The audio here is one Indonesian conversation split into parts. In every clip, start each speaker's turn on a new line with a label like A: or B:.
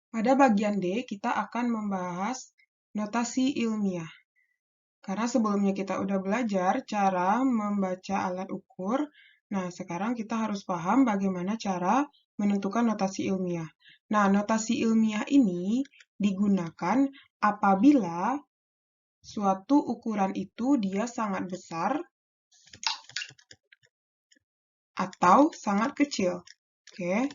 A: Pada bagian D, kita akan membahas notasi ilmiah. Karena sebelumnya kita udah belajar cara membaca alat ukur, nah sekarang kita harus paham bagaimana cara menentukan notasi ilmiah. Nah, notasi ilmiah ini digunakan apabila suatu ukuran itu dia sangat besar atau sangat kecil. Oke.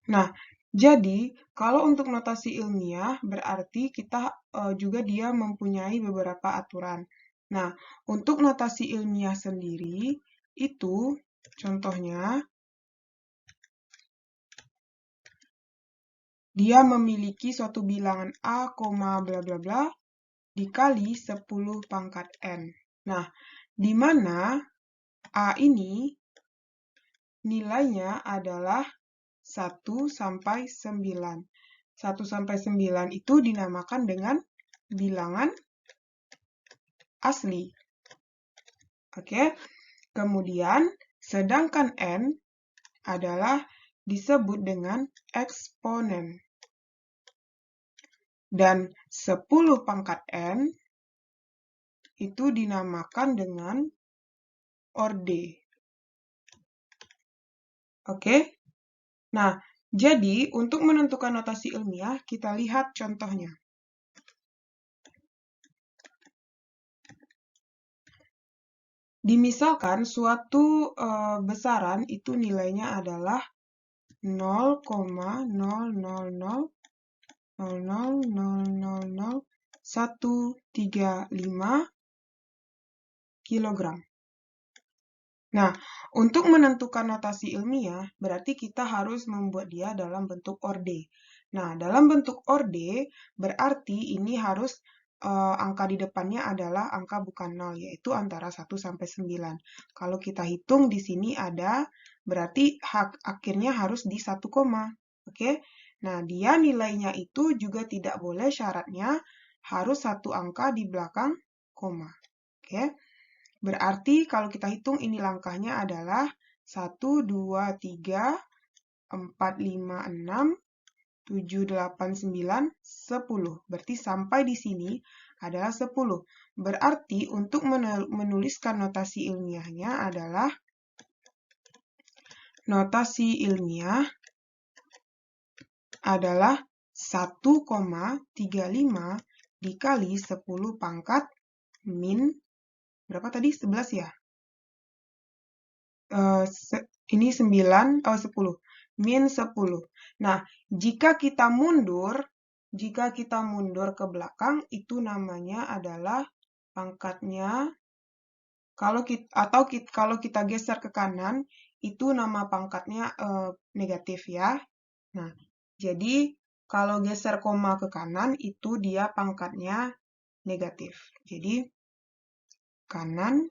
A: Nah, jadi kalau untuk notasi ilmiah berarti kita juga dia mempunyai beberapa aturan. Nah, untuk notasi ilmiah sendiri itu contohnya dia memiliki suatu bilangan A, bla bla bla dikali 10 pangkat N. Nah, di mana A ini nilainya adalah 1 sampai 9. 1 sampai 9 itu dinamakan dengan bilangan asli. Oke. Kemudian, sedangkan N adalah disebut dengan eksponen. Dan 10 pangkat N itu dinamakan dengan orde. Oke. Nah, jadi untuk menentukan notasi ilmiah, kita lihat contohnya. Dimisalkan suatu besaran itu nilainya adalah 0,0000000135 kilogram. Nah, untuk menentukan notasi ilmiah, berarti kita harus membuat dia dalam bentuk orde. Nah, dalam bentuk orde, berarti ini harus angka di depannya adalah angka bukan 0, yaitu antara 1 sampai 9. Kalau kita hitung di sini ada, berarti akhirnya harus di 1 koma. Oke? Nah, dia nilainya itu juga tidak boleh syaratnya harus satu angka di belakang koma. Oke? Berarti kalau kita hitung ini langkahnya adalah 1, 2, 3, 4, 5, 6, 7, 8, 9, 10. Berarti sampai di sini adalah 10. Berarti untuk menuliskan notasi ilmiahnya adalah notasi ilmiah adalah 1,35 dikali 10 pangkat min berapa tadi? 11 ya? Ini 9, 10. Min 10. Nah, jika kita mundur ke belakang, itu namanya adalah pangkatnya, kalau kita geser ke kanan, itu nama pangkatnya negatif ya. Nah, jadi kalau geser koma ke kanan, itu dia pangkatnya negatif. Jadi, kanan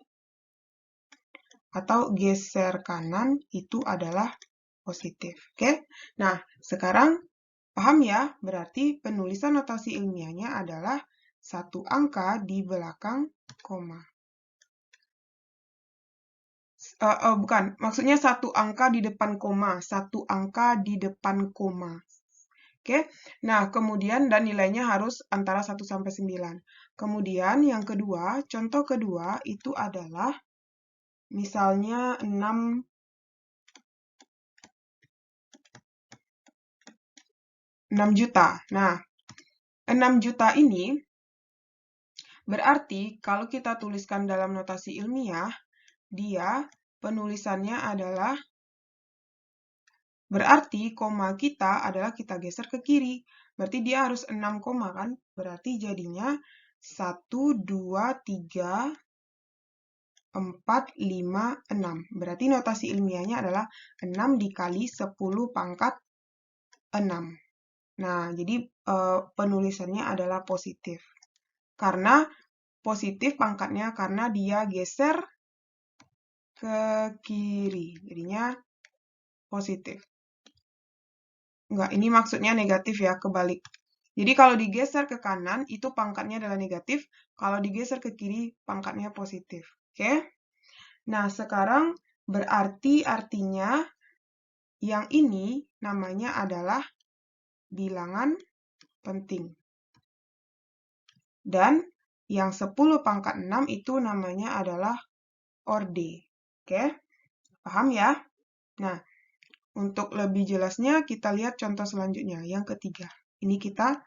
A: atau geser kanan itu adalah positif. Oke? Nah, sekarang paham ya? Berarti penulisan notasi ilmiahnya adalah satu angka di belakang koma. Bukan, maksudnya satu angka di depan koma. Satu angka di depan koma. Oke? Nah, kemudian dan nilainya harus antara 1 sampai 9. Kemudian yang kedua, contoh kedua itu adalah misalnya 6 juta. Nah, 6 juta ini berarti kalau kita tuliskan dalam notasi ilmiah, dia penulisannya adalah berarti koma kita adalah kita geser ke kiri. Berarti dia harus 6 koma kan? Berarti jadinya 1, 2, 3, 4, 5, 6. Berarti notasi ilmiahnya adalah 6 dikali 10 pangkat 6. Nah, jadi penulisannya adalah positif. Karena positif pangkatnya karena dia geser ke kiri. Jadinya positif. Enggak, ini maksudnya negatif ya, kebalik. Jadi kalau digeser ke kanan, itu pangkatnya adalah negatif. Kalau digeser ke kiri, pangkatnya positif. Oke? Nah, sekarang berarti artinya Yang ini namanya adalah bilangan penting. Dan yang 10 pangkat 6 itu namanya adalah orde. Oke, paham ya? Nah, untuk lebih jelasnya kita lihat contoh selanjutnya, yang ketiga. Ini kita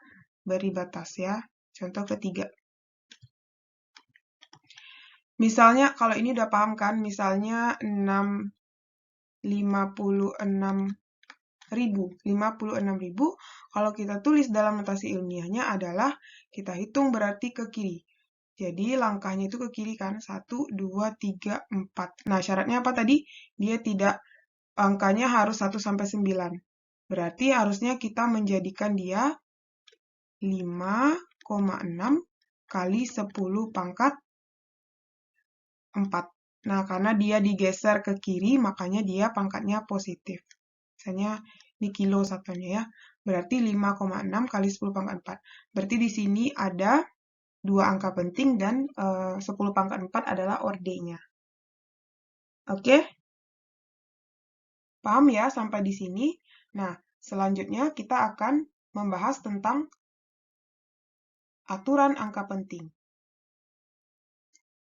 A: beri batas ya. Contoh ketiga. Misalnya, kalau ini udah paham kan, misalnya 56.000. Kalau kita tulis dalam notasi ilmiahnya adalah kita hitung berarti ke kiri. Jadi langkahnya itu ke kiri kan, 1, 2, 3, 4. Nah, syaratnya apa tadi? Dia tidak, angkanya harus 1 sampai 9. Berarti harusnya kita menjadikan dia 5,6 kali 10 pangkat 4. Nah, karena dia digeser ke kiri, makanya dia pangkatnya positif. Misalnya, ini kilo satunya ya. Berarti 5,6 kali 10 pangkat 4. Berarti di sini ada 2 angka penting dan 10 pangkat 4 adalah ordenya. Oke? Paham ya sampai di sini? Nah, selanjutnya kita akan membahas tentang aturan angka penting.